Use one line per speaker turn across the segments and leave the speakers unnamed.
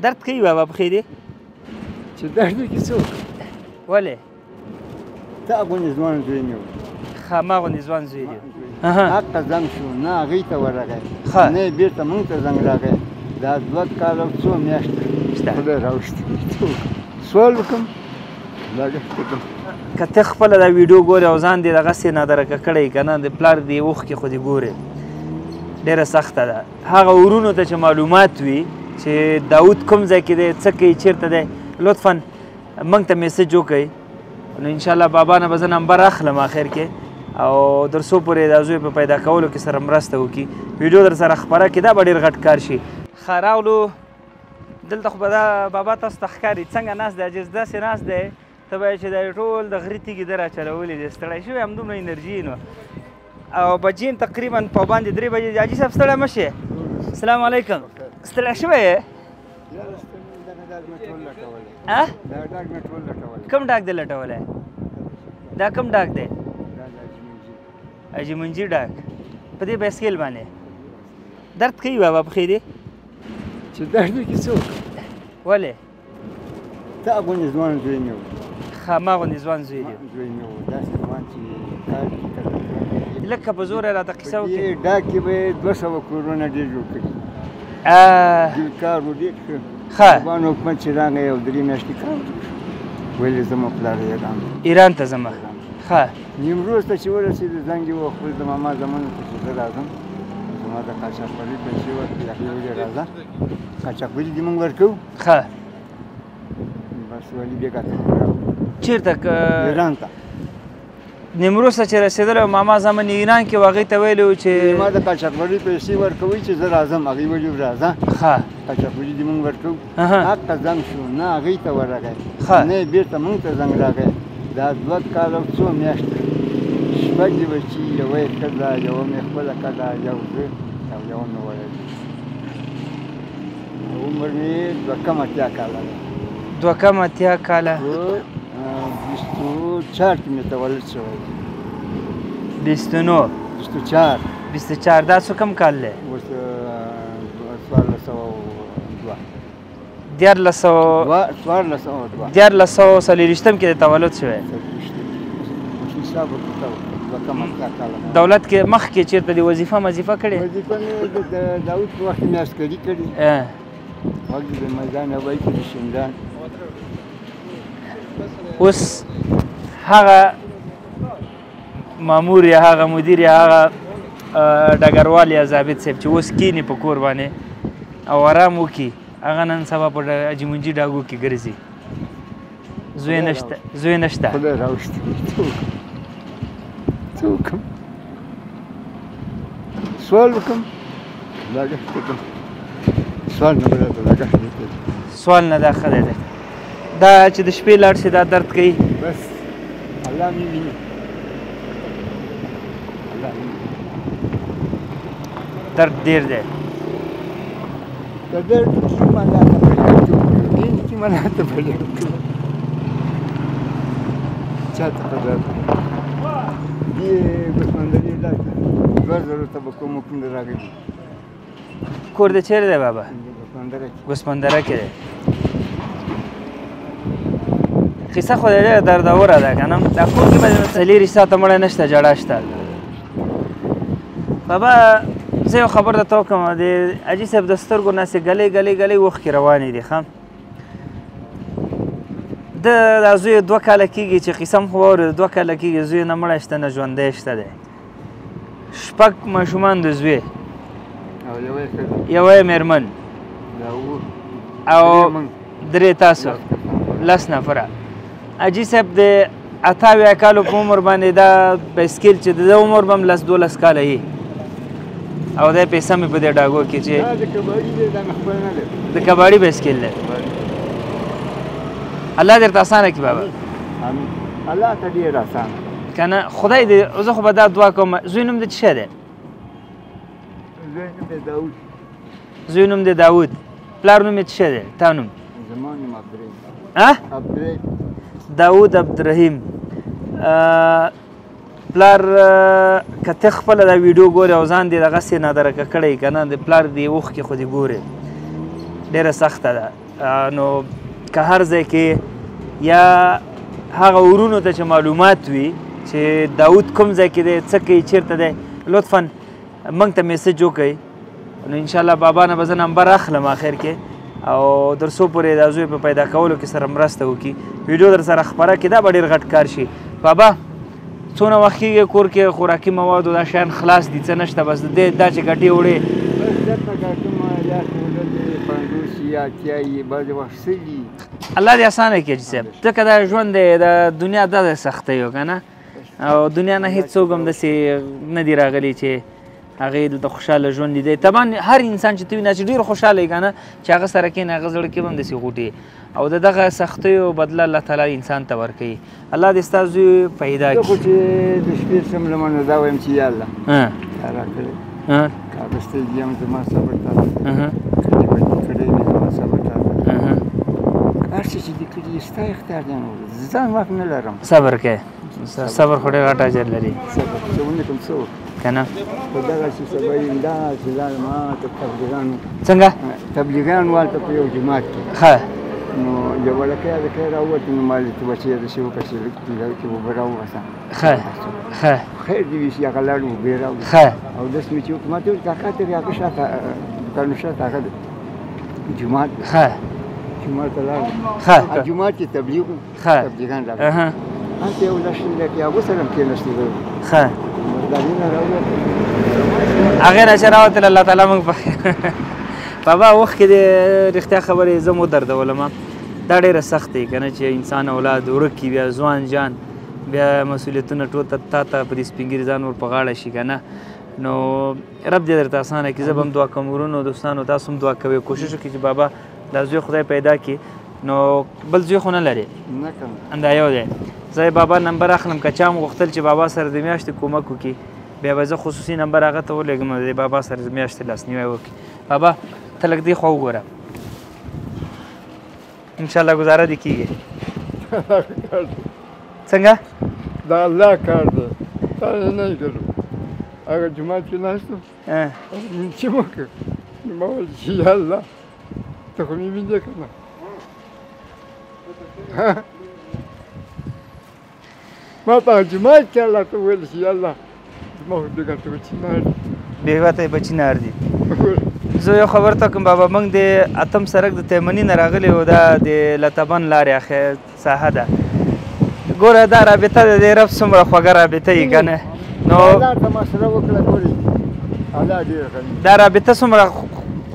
درد کوي بابا پښې دې
چې درد وکړي څوک
ولې
تا غوندې ځوان زوی نه و
ښه ما غوندې ځوان زوی دی
حقه زنګ شو نه هغې ته ورغی نه یې بېرته موږ ته زنګ راغی دا 2 کاله او 2 میاشتې خدای راوشتي سوال وکړم لګښت وکړم
که ته خپله دا ویډیو ګورې او ځان دې دغسې نادرکه کړی که نه د پلار دې اوښکې خو دې ګورې ډېره سخته ده هغه ورونو ته چې معلومات وي چې داود کوم ځای کې دی څه کوي چېرته دی لطفا موږ ته میسج وکړئ نو انشاءالله بابا نه به زه نمبر اخلم آخر کې او در څو پورې دا زوی په پیدا کولو کې سره مرسته وکړي ویډیو در سره خپره کړي دا به ډېر غټ کار شي ښه راغلو دلته خو به دا بابا تاسو ته ښکاري څنګه ناست دی عجیز داسې ناست دی ته به یې چې دا ټول د غري تیږې ده راچلولې دی ستړی شوی همدومره انرژي نو او بجې تقریبا په باندې 3 بجې حاجي صاحب ستړی مه شې السلام علیکم ستړی شوی یې کوم ډاک دی لټولی دا کوم ډاک دی اجي منجي ډاک په دې بایسکل باندې درد کوي بابا پښې دې
چې درد وکړي څوک
ولې
تا غوندې ځوان زوی نه و
ښه ما غوندې ځوان زوی دی
زوی نه و داسې ځوان چې کار کوي
لکه په زوره راته قصه وکړي
ډاک کې به 200 کورونه ډېر جوړ کړي کار و ډېر ښه
ښه
افغان حکومت چې راغی یو 3 میاشتې کار ویلې زما پلار
ایران ته ځمه ښه
نیمروز ته چې ورسېدو زنګ یې وخوړ د ماما زمانو ته چې زه راځم زما د قاچاقبري پیسې ورکړې هغې ویلې راځه قاچاقبري دې مونږ ورکوو
ښه
بس ولي بېګا ته راغلو
چېرته
ایران ته
نیمروز ته چې رسېدلی ماما زمن ایران کې و هغې ته ویلي و چې
ما د قاچاقبري پیسې ورکوئ چې زه راځم هغې ویلي راځه
ښه
قاچاقبري دې مونږ ورکوو حقه زنګ شو نه هغې ته ورغی نه یې بېرته مونږ ته زنګ راغی دا 2 کاله او 2 میاشتې 6 بچي یوه یې ښځه یوه مې خپله کډه یو زه او یوه مې وړی عمر مې 2 کم اتیا کاله دی
2 کم اتیا کاله
24 کې مې تولد شوی دی
29 24 دا څو کم کال دی
اوس 1402
1440 کې د تولد شوی دولت کې مخکې چېرته دې وظیفه مظیفه کړې
وظیفه مې د داود په وخت کې مې عسکري کړي وخت د میدان هوایي کې د شینډان
اوس هغه مامور یا هغه مدیر یا هغه ډګروال یا ضابط صاحب چې اوس کینې په کور باندې او آرام وکړي هغه نن سبا په اجي منجي ډاګو کې ګرځي زوی نشته
خدای راوشتي څوک سوال وکړم لګښت وکړم سوال نه بله ته لګښت وکړم
سوال نه دا ښه دی دا چې د شپې لاړ شي دا درد کوي
بس الله مې ویني
درد ډېر دی
د درد کیما نه ته پیدا کړو دین کیما نه ته پیدا کړو چاته پیدا کړو دې ګسمندري ډاکټر 2000 ته به کوم کوم راغلی
کور دې چیرې دی بابا
ګسمندره
ګسمندره کې دی قصه خو ډېره دردوره ده که نه دا کور کې به څلېرې ساعته مړی نشته جړه شته بابا زه یو خبر درته وکړم د حاجي صاحب د سترګو ناسې ګلۍ اوښکې روانې دي ښه د دا زوی 2 کاله کېږي چې قسه م خو واورېده 2 کاله کېږي زوی نه مړی شته نه ژوندی شته دی 6 ماشومان د زوی یوه یې مېرمن او 3 تاسو 10 نفره حاجي صاحب د 88 کالو په عمر باندې دا بایسکل چې د عمر به هم 10-12 کاله یي او دا پیسه مې په دې ډاګو کې چې د کباړي بایسکل دی الله درته اسانه کړي بابا
الله ته ډېر اسانه
که نه خدای دې زه خو به دا دعا کوم زوی نوم دې څه شی دی زوی نوم دې داود پلار نوم یې څه شی دی تا نوم
زما نوم عبدالرحیم
داود عبدالرحیم پلار که ته خپله دا ویډیو ګورې او ځان دې دغسې نادرکه کړی که نه د پلار دې اوښکې خو دې ګورې ډېره سخته ده. نو که هر ځای کې یا هغه ورونو ته چې معلومات وي چې داود کوم ځای کې دی، څه کوي، چېرته دی، لطفا موږ ته میسج وکړئ. نو انشاءالله بابا نه به زه نمبر اخلم آخر کې او در څو پورې د زوی په پیدا کولو کې سره مرسته وکړي، ویډیو در سره خپره کړي، دا به ډېر غټ کار شي. بابا څونه وخت کېږي کور کې خوراکي موادو دا شیان خلاص دي، څه نشته، بس دا چې ګټې وړې الله دې اسانه کړي صاحب، ځکه دا ژوند دی، د دنیا دا سختۍ و که نه، او دنیا نه هېڅوک هم داسې نه دي راغلي چې هغې دلته خوشحاله ژوند لیدی. طبعا هر انسان چې ته وینه چې ډېر خوشحاله وي که نه، چې هغه سره کښېني هغه زړه کې به هم داسې غوټې، او د دغه سختیو بدله الله تعالی انسان ته ورکوي. الله دې ستا زوی پیدا کړي.
زه خو چې د شپې څملمه نو دا وایم چې یا الله تا راکړې، کاغستۍ دي هم زما صبر تا ده، کلي بدي کړی مې زما صبر تا ده، هر څه چې دې کړي ستا اختیار دی، ځان واک نه لرم.
صبر کوې، صبر خو ډېر غټ اجر لري.
صبر چې ونه کړم څه وکړم
که نه.
خو دغه چې سبا یې دا چې لاړم هلته تبلیغانو،
څنګه
تبلیغان و هلته په یو جومات کې،
ښه،
نو یو وړکی هلکی راووت، نو ما دې ته بچی داسې وکړه چې کې اوبه راوباسه.
ښه ښه
خیر دې وي چې هغه لاړ اوبه راوړي،
ښه،
او داس مې چې وکړه ما ته وویل کاکا ته هغه شاته دوکانو شاته هغه جومات دی،
ښه
جومات ته لاړم،
ښه
جومات کې تبلیغ و،
ښه
تبلیغان راغلل، هلته یو لس لکۍ هغو سره هم کېناستېدل،
ښه،
مرداري نه راووت،
هغې نه چې راوتل الله تعالی موږ په بابا وخت کې د رښتیا خبرې زه مو دردولم، دا ډېره سخت دی که نه چې انسان اولاد ورک کي، بیا ځوان جان، بیا مسؤلیتونه ټول تا ته په دې سپین ږیري ځان ور په غاړه شي که نه. نو رب دې درته اسانه کړي. زه به هم دعا کوم، ورونو دوستانو تاسو هم دعا کوئ، کوشش وکړئ چې بابا دا زوی خدای پیدا کړي. نو بل زوی خو نه لرې؟
نه کوم،
دا یو دی. زه بابا نمبر اخلم، که چا هم غوښتل چې بابا سره د میاشتې کومک وکړي، بیا به زه خصوصي نمبر هغه ته ولېږم او د بابا سره د میاشتې لاسنیوی وکړي. بابا ته لږ دې خوا وګوره، انشاءالله ګزاره دې کېږي. څنګه؟
دا الله کار دی، تا نه کړو. هغه جومات کې ناست وم، چې مې وکړ، نو ما وویل چې یا الله ته خو مې وینې که نه، ما په هغه جومات کې الله ته وویل چې یا الله زما خو بېګا ته بچي نار دي،
بېګا ته یې بچي نار دي. زه یو خبر ته کوم بابا، موږ د اتم سړک د تیمني نه راغلي وو، دا د لطبن لارې ساحه ده. ګوره دا رابطه د دې رب څومره خوږه رابطه یي که نه، نو دا رابطه څومره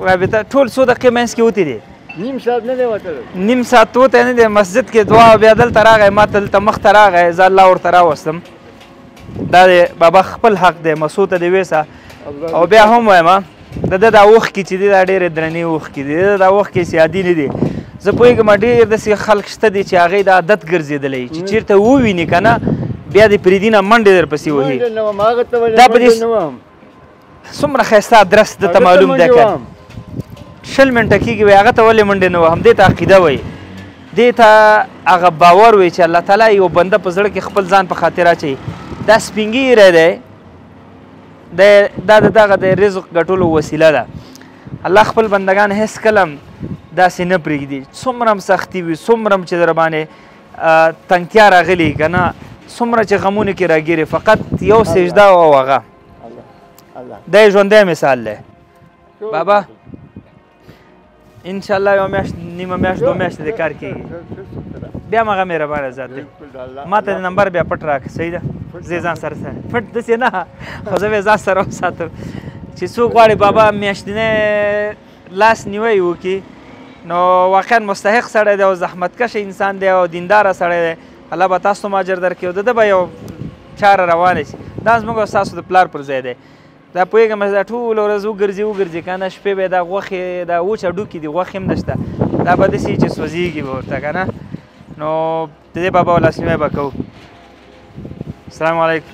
رابطه ټول څو دقیقې منځ کې وتې دي،
نیم ساعت نه دی وتلی،
نیم ساعت وتی نه دی. مسجد کې دعا، بیا دلته راغی، ما ته دلته مخ ته راغی، زه الله ورته راوستم. دا د بابا خپل حق دی، مسعود ته دې ویسه. او بیا هم وایم د ده دا اوښکې چې دي دا ډېرې درنې اوښکې دي، د دا اوښکې سیادي نه دي. زه پوهېږم ډېر داسې خلک شته دي چې هغې د عادت ګرځېدلی، چې چېرته وویني که نه بیا د پرېږدي نه منډې درپسې وهي. دا په دې څومره ښایسته ادرس ده ته معلوم دی که 20 منټه کېږي وایي هغه ته ولې منډې نه وهم. دې ته عقیده وایي، دې ته هغه باور وایي چې الله تعالی یو بنده په زړه کې خپل ځان په خاطر اچوي. دا سپین ږیری دی، دا د دغه د رزق ګټلو وسیله ده. الله خپل بندګان هېڅ کله هم داسې نه پرېږدي، څومره هم سختي وي، څومره هم چې در باندې تنګتیا راغلي که نه، څومره چې غمونه کې راګیري، فقط یو سجده او هغه دا یې ژوندی مثال دی. بابا انشاءالله یوه میاشت، نیمه میاشت، 2 میاشتې د کار کېږي، بیا هم هغه مهربانه ذات دی. ما ته د نمبر بیا پټ راکړه، صحیح ده؟ زه ځان سره پټ داسې نه، خو زه به یې ځان سره وساتم چې څوک غواړي بابا میاشتنی لاس نیوی وکړي، نو واقعا مستحق سړی دی او زحمتکش انسان دی او دینداره سړی دی. الله به تاسو ته هم اجر درکړي او د ده به یو چاره روانه شي. دا زموږ او ستاسو د پلار پر ځای دی. دا پوهېږم چې دا ټوله ورځ وګرځي که نه، شپې به یې دا غوښې، دا وچ هډوکي دي، غوښې هم نشته، دا به داسې چې سوځېږي به ورته که نه. نو د دې بابا لاسنیوی به کوو. السلام علیکم.